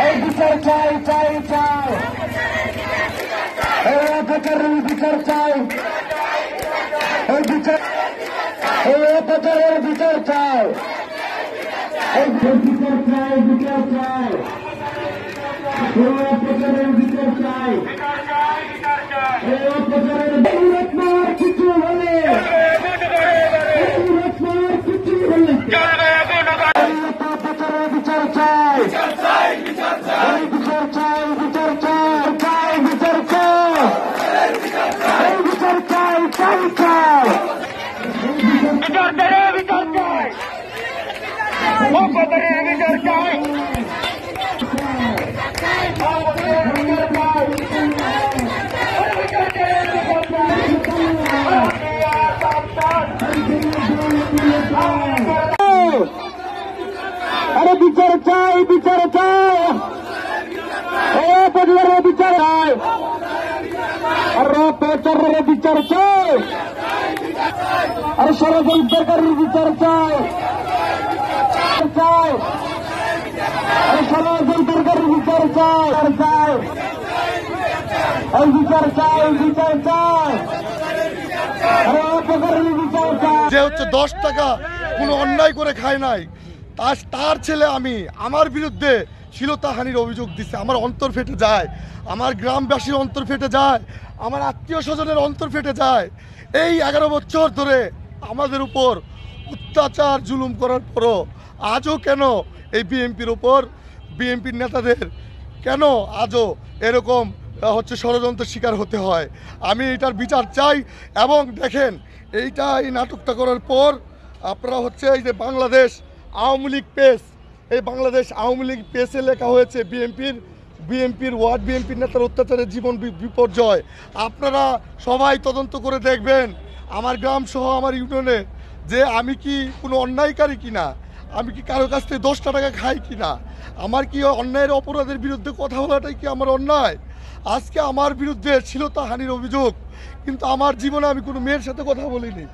এই বিচার চাই চাই চাই, এই অপচারের বিচার চাই, এই বিচার, এই অপচারের বিচার চাই, এই বিচার চাই, বিচার চাই, এই অপচারের বিচার চাই, এই অপচারের কিছু হলে কিছু হলে বিচার চাই, বিচার চাই, বিচার চাই, বিচার চাই, বিচার চাই, বিচার চাই, বিচার চাই, চাই চাই, বিচার চাই, বিচার চাই, বিচার চাই, আরে বিচার চাই, বিচার চাই, অপচারের বিচার চাই, আর অপচারের বিচার চাই, আর ষড়যন্ত্রকারীর বিচার চাই, চাই, আর ষড়যন্ত্রকারীর বিচার চাই, চাই, এই বিচার চাই, বিচার চাই, আর অপচারের বিচার চাই। যে হচ্ছে 10 টাকা কোনো অন্যায় করে খায় নাই, তার ছেলে আমি, আমার বিরুদ্ধে শ্লীলতাহানির অভিযোগ দিচ্ছে। আমার অন্তর ফেটে যায়, আমার গ্রামবাসীর অন্তর ফেটে যায়, আমার আত্মীয় স্বজনের অন্তর ফেটে যায়। এই 11 বছর ধরে আমাদের উপর অত্যাচার জুলুম করার পরও আজও কেন এই বিএনপির উপর, বিএনপির নেতাদের কেন আজও এরকম হচ্ছে ষড়যন্ত্রের শিকার হতে হয়? আমি এটার বিচার চাই। এবং দেখেন, এই নাটকটা করার পর আপনারা হচ্ছে এই যে বাংলাদেশ আওয়ামী লীগ পেজ, এই বাংলাদেশ আওয়ামী লীগ পেজে লেখা হয়েছে বিএনপির ওয়ার্ড বিএনপির নেতার অত্যাচারের জীবন বিপর্যয়। আপনারা সবাই তদন্ত করে দেখবেন আমার গ্রাম সহ আমার ইউনিয়নে যে আমি কি কোনো অন্যায়কারী কিনা, আমি কি কারো কাছ থেকে 10 টাকা খাই কিনা, আমার কি অন্যায়ের অপরাধের বিরুদ্ধে কথা বলাটাই কি আমার অন্যায়? আজকে আমার বিরুদ্ধে শ্লীলতাহানির অভিযোগ, কিন্তু আমার জীবনে আমি কোনো মেয়ের সাথে কথা বলিনি।